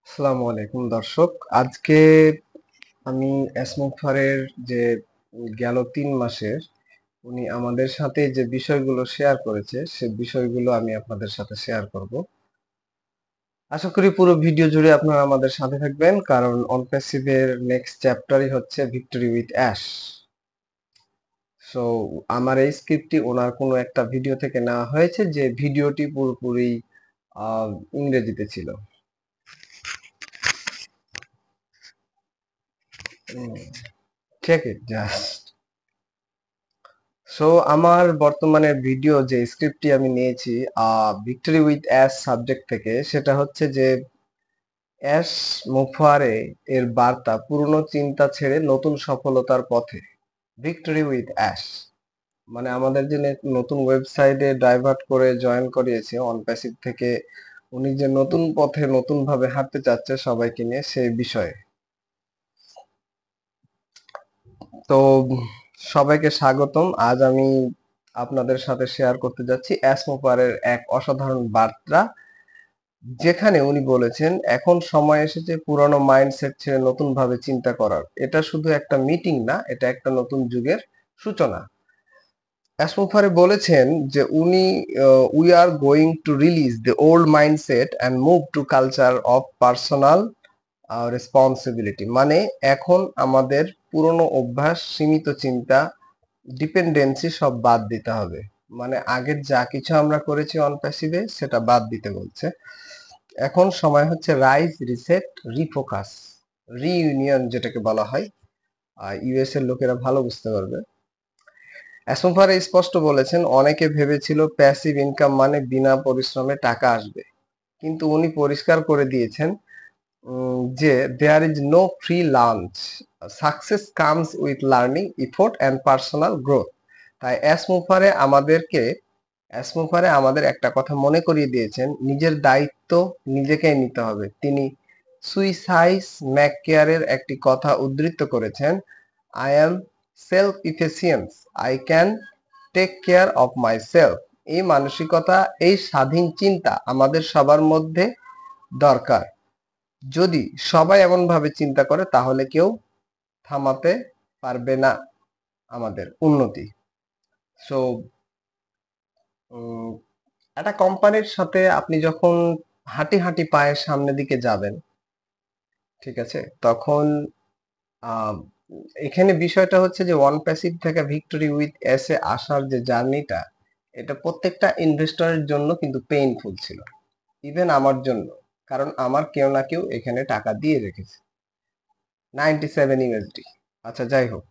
আসসালামু আলাইকুম দর্শক। আজকে আমি এসমুফারের যে গেল 3 মাসের উনি আমাদের সাথে যে বিষয়গুলো শেয়ার করেছে সে বিষয়গুলো আমি আপনাদের সাথে শেয়ার করব। আশা করি পুরো ভিডিও জুড়ে আপনারা আমাদের সাথে থাকবেন, কারণ অনপ্যাসিভের নেক্সট চ্যাপ্টারই হচ্ছে ভিক্টরি উইথ অ্যাশ। সো আমার এই স্ক্রিপ্টটি ওনার কোনো একটা ভিডিও থেকে নেওয়া হয়েছে, যে ভিডিওটি পুরোপুরি ইংরেজিতে ছিল। Check it just. সো আমার বর্তমানে ভিডিও যে স্ক্রিপ্টটি আমি নিয়েছি ভিক্টরি উইথ অ্যাশ সাবজেক্ট থেকে, সেটা হচ্ছে যে অ্যাশ মুফারে এর বার্তা পুরনো চিন্তা ছেড়ে নতুন সফলতার পথে। ভিক্টরি উইথ অ্যাশ মানে আমাদের যে নতুন ওয়েবসাইটে ডাইভার্ট করে জয়েন করিয়েছে অনপ্যাসিভ থেকে, উনি যে নতুন পথে নতুন ভাবে হাঁটতে চাচ্ছে সবাইকে নিয়ে সেই বিষয়ে। তো সবাইকে স্বাগতম। আজ আমি আপনাদের সাথে শেয়ার করতে যাচ্ছি অ্যাসমোপারের এক অসাধারণ বার্তা, যেখানে উনি বলেছেন এখন সময় এসেছে পুরনো মাইন্ডসেট ছেড়ে নতুন ভাবে চিন্তা করার। এটা শুধু একটা মিটিং না, এটা একটা নতুন যুগের সূচনা। অ্যাসমোপারে বলেছেন যে উনি we are going to release the old mindset and move to culture of personal responsibility. মানে এখন আমাদের পুরনো অভ্যাস, সীমিত চিন্তা, ডিপেন্ডেন্সি সব বাদ দিতে হবে। মানে আগের যা কিছু আমরা করেছি অন প্যাসিভে সেটা বাদ দিতে বলছে। এখন সময় হচ্ছে রাইজ, রিসেট, রিফোকাস, রিইউনিয়ন যেটাকে বলা হয়। ইউএস এর লোকেরা ভালো বুঝতে পারবে। অ্যাসমোফারে স্পষ্ট বলেছেন অনেকে ভেবেছিল প্যাসিভ ইনকাম মানে বিনা পরিশ্রমে টাকা আসবে, কিন্তু উনি পরিষ্কার করে দিয়েছেন যে there is no free lunch, success comes with learning, effort and personal growth. তাই অ্যাসমুফারে আমাদের একটা কথা মনে করিয়ে দিয়েছেন, নিজের দায়িত্ব নিজেকেই নিতে হবে। তিনি সুইসাইস ম্যাককেয়ারের একটি কথা উদ্ধৃত করেছেন, I am self efficient, I can take care of myself. এই মানসিকতা, এই স্বাধীন চিন্তা আমাদের সবার মধ্যে দরকার। যদি সবাই এমন ভাবে চিন্তা করে তাহলে কেউ থামাতে পারবে না আমাদের উন্নতি। সো একটা কোম্পানির সাথে আপনি যখন হাঁটি হাঁটি পায়ে সামনের দিকে যাবেন, ঠিক আছে, তখন আহ, এখানে বিষয়টা হচ্ছে যে ওয়ান প্যাসিভ থেকে ভিক্টরি উইথ এস এ আসার যে জার্নিটা, এটা প্রত্যেকটা ইনভেস্টরের জন্য কিন্তু পেইনফুল ছিল, ইভেন আমার জন্য। কারণ আমার কেউ না কেউ এখানে টাকা দিয়ে রেখেছে 97 ইউএসডি। আচ্ছা, যাই হোক,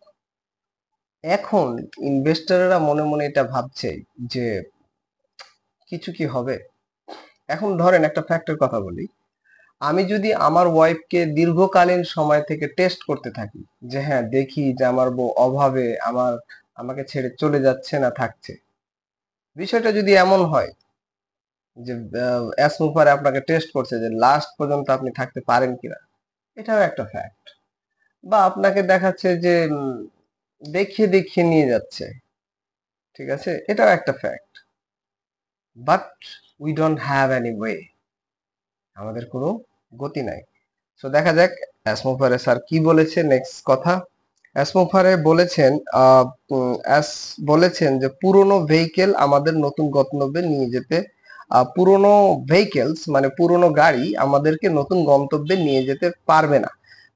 এখন ইনভেস্টররা মনে মনে এটা ভাবছে যে কিছু কি হবে। এখন ধরেন একটা ফ্যাক্টের কথা বলি, আমি যদি আমার ওয়াইফকে দীর্ঘকালীন সময় থেকে টেস্ট করতে থাকি, যে হ্যাঁ দেখি যে আমার বউ অভাবে আমাকে ছেড়ে চলে যাচ্ছে না থাকছে, বিষয়টা যদি এমন হয় যে অ্যাসমুফারে আপনাকে টেস্ট করছে যে লাস্ট পর্যন্ত আপনি থাকতে পারেন কিনা, এটাও একটা ফ্যাক্ট। বা আপনাকে দেখাচ্ছে যে দেখিয়ে দেখিয়ে নিয়ে যাচ্ছে, ঠিক আছে, এটাও একটা fact. But we don't have any way, আমাদের কোনো গতি নাই। সো দেখা যাক অ্যাসমোফারে স্যার কি বলেছে নেক্সট কথা। অ্যাসমোফারে বলেছেন অ্যাস বলেছেন যে পুরনো ভেহিকেল আমাদের নতুন গন্তব্যে নিয়ে যেতে, পুরনো ভেহিকেলস মানে পুরনো গাড়ি আমাদেরকে নতুন গন্তব্যে নিয়ে যেতে পারবে না।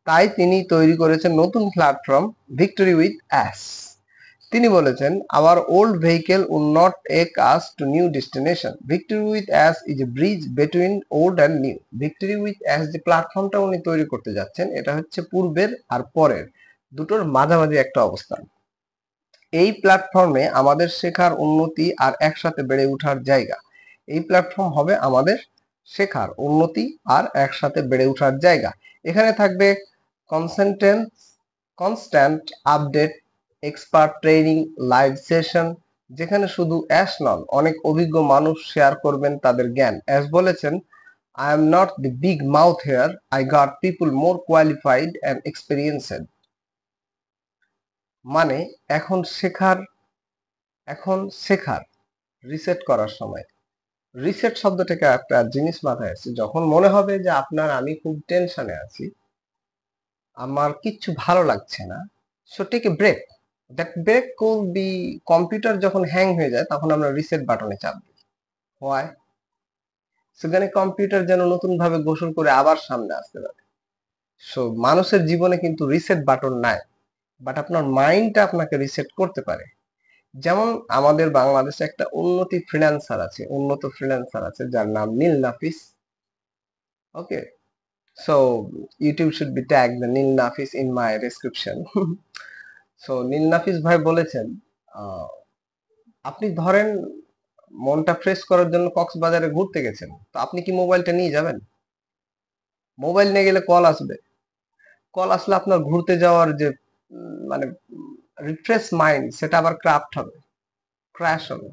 তাই তিনি তৈরি করেছেন নতুন প্ল্যাটফর্ম, ভিক্টরি উইথ অ্যাস। তিনি বলেছেন our old vehicle would not take us to new destination. Victory with Ash is a bridge between old and new. Victory with Ash যে প্ল্যাটফর্মটা উনি তৈরি করতে যাচ্ছেন, এটা হচ্ছে পূর্বের আর পরের দুটোর মাঝামাঝি একটা অবস্থান। এই প্ল্যাটফর্মে আমাদের শেখার, উন্নতি আর একসাথে বেড়ে ওঠার জায়গা। এই প্ল্যাটফর্ম হবে আমাদের শেখার, উন্নতি আর একসাথে বেড়ে ওঠার জায়গা। এখানে থাকবে consistence, constant update, expert training, live session, যেখানে শুধু অ্যাশ নন, অনেক অভিজ্ঞ মানুষ শেয়ার করবেন তাদের জ্ঞান। অ্যাশ বলেছেন, I am not the big mouth here, I got people more qualified and experienced. মানে এখন শেখার, এখন শেখার, রিসেট করার সময়। রিসেট শব্দ থেকে একটা জিনিস মাথায় আসছে, যখন মনে হবে যে আপনার আমি খুব টেনশনে আছি, আমার কিচ্ছু ভালো লাগছে না, so take a break. That break could be, computer যখন হ্যাং হয়ে যায় তখন আমরা রিসেট বাটনে চাপ দিই। হোয়াই? সেখানে কম্পিউটার যেন নতুন ভাবে গোসল করে আবার সামনে আসতে পারে। সো মানুষের জীবনে কিন্তু রিসেট বাটন নাই, বাট আপনার মাইন্ডটা আপনাকে রিসেট করতে পারে। যেমন আমাদের বাংলাদেশে একটা উন্নত ফ্রিল্যান্সার আছে যার নাম Neel Nafis. Okay, so YouTube should be tag the Neel Nafis in my description. So Neel Nafis ভাই বলেছেন, আহ, আপনি ধরেন মনটা ফ্রেশ করার জন্য কক্সবাজারে ঘুরতে গেছেন, তো আপনি কি মোবাইলটা নিয়ে যাবেন? মোবাইল নিয়ে গেলে কল আসবে, কল আসলে আপনার ঘুরতে যাওয়ার যে মানে রিফ্রেশ মাইন্ড সেটা আবার ক্র্যাশ হবে।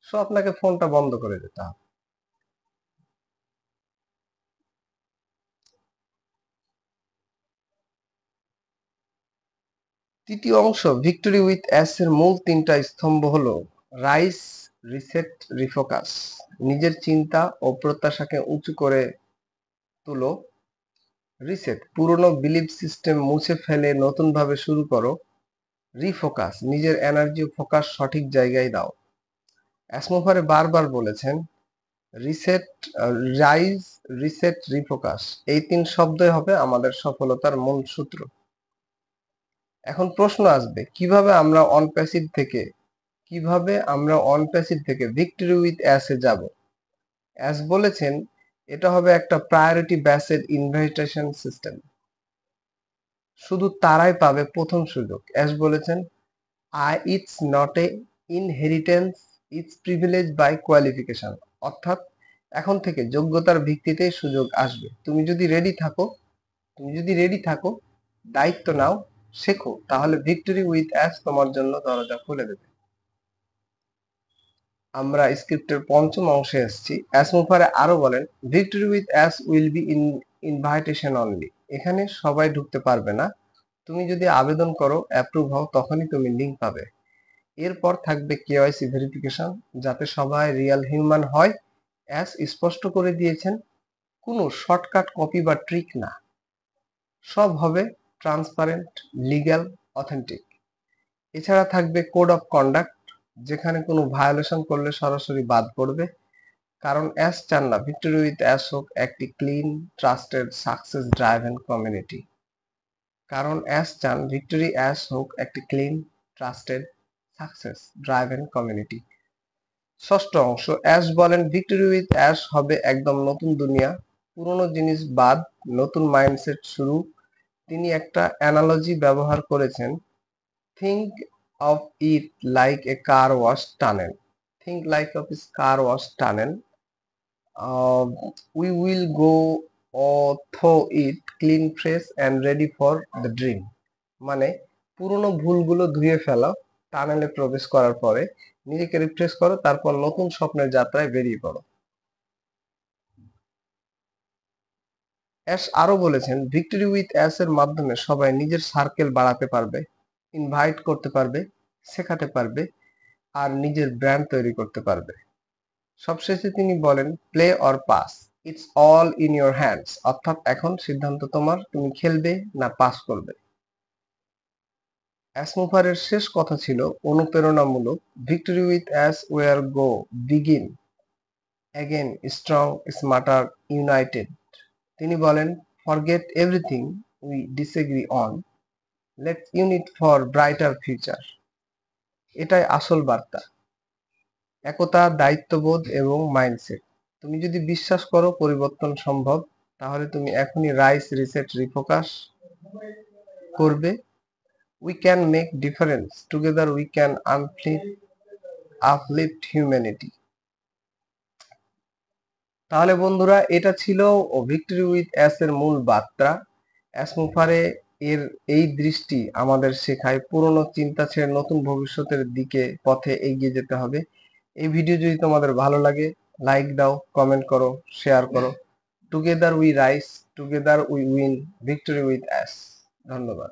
সো আপনাকে ফোনটা বন্ধ করে দিতে হবে। তৃতীয় অংশ, ভিক্টোরি উইথ অ্যাস এর মূল তিনটা স্তম্ভ হলো রাইস, রিসেট, রিফোকাস। নিজের চিন্তা ও প্রত্যাশাকে উঁচু করে তুলো। রিসেট, পুরনো বিলিফ সিস্টেম মুছে ফেলে নতুন ভাবে শুরু করো। রিফোকাস, নিজের এনার্জি ও ফোকাস সঠিক জায়গায় দাও। অ্যাসমোফারে বারবার বলেছেন রিসেট, রাইজ, রিসেট, রিফোকাস, এই তিন শব্দই হবে আমাদের সফলতার মূল সূত্র। এখন প্রশ্ন আসবে, কিভাবে আমরা অন প্যাসিভ থেকে ভিক্টরি উইথ অ্যাস এ যাব। অ্যাস বলেছেন এটা হবে একটা প্রায়োরিটি বেসড ইনভাইটেশন সিস্টেম, শুধু তারাই পাবে প্রথম সুযোগ। অ্যাস বলেছেন it's not a inheritance, it's privilege by qualification. অর্থাৎ এখন থেকে যোগ্যতার ভিত্তিতেই সুযোগ আসবে। তুমি যদি রেডি থাকো, দায়িত্ব নাও, শেখো, তাহলে ভিক্টরি উইথ অ্যাস তোমার জন্য দরজা খুলে দেবে। আমরা স্ক্রিপ্টের পঞ্চম অংশে এসেছি। অ্যাসমুফারে আরো বলেন victory with us will be invitation only. এখানে সবাই ঢুকতে পারবে না, তুমি যদি আবেদন করো, অ্যাপ্রুভ হও, তখনই তুমি লিঙ্ক পাবে। এরপর থাকবে কেওয়াইসি ভেরিফিকেশন, যাতে সবাই রিয়েল হিউম্যান হয়। অ্যাস স্পষ্ট করে দিয়েছেন কোনো শর্টকাট কপি বা ট্রিক না, সব হবে ট্রান্সপারেন্ট, লিগ্যাল, অথেন্টিক। এছাড়া থাকবে কোড অফ কন্ডাক্ট, যেখানে কোনো ভায়োলেশন করলে সরাসরি বাদ পড়বে। কারণ অ্যাস চান না ভিক্টরি উইথ অ্যাস হোক একটি clean, trusted, success driven community. কারণ অ্যাস চান ভিক্টরি অ্যাস হোক একটি clean, trusted, success driven community. ষষ্ঠ অংশ, অ্যাশ বলেন ভিক্টরি উইথ অ্যাশ হবে একদম নতুন দুনিয়া, পুরনো জিনিস বাদ, নতুন মাইন্ডসেট শুরু। তিনি একটা অ্যানালজি ব্যবহার করেছেন, think of it like a car wash tunnel. Think like of is car wash tunnel. We will go through it clean, fresh and ready for the dream. মানে পুরনো ভুলগুলো ধুয়ে ফেলো, টানেলে প্রবেশ করার পরে নিজেকে রিফ্রেশ করো, তারপর নতুন স্বপ্নের যাত্রায় বেরিয়ে পড়ো। অ্যাশ আরো বলেছেন ভিক্টরি উইথ অ্যাশ এর মাধ্যমে সবাই নিজের সার্কেল বাড়াতে পারবে, ইনভাইট করতে পারবে, শেখাতে পারবে, আর নিজের ব্র্যান্ড তৈরি করতে পারবে। সবশেষে তিনি বলেন play or pass, it's all in your hands. অর্থাৎ এখন সিদ্ধান্ত তোমার, তুমি খেলবে না পাস করবে। অ্যাসমুফারের শেষ কথা ছিল অনুপ্রেরণামূলক, victory with us we're go begin again, strong, smarter, united. তিনি বলেন forget everything we disagree on, let's unite for brighter future. এটাই আসল বার্তা, একতা, দায়িত্ববোধ এবং মাইন্ডসেট। তুমি যদি বিশ্বাস করো পরিবর্তন সম্ভব, তাহলে তুমি এখনই রাইস, রিসেট, রিফোকাস করবে। We can make difference together, we can uplift humanity. তাহলে বন্ধুরা, এটা ছিল ভিক্টরি উইথ অ্যাস এর মূল বার্তা। অ্যাসমুফারে এর এই দৃষ্টি আমাদের শেখায় পুরনো চিন্তা ছেড়ে নতুন ভবিষ্যতের দিকে পথে এগিয়ে যেতে হবে। এই ভিডিও যদি তোমাদের ভালো লাগে, লাইক দাও, কমেন্ট করো, শেয়ার করো। Together we rise, together we win, victory with us. ধন্যবাদ।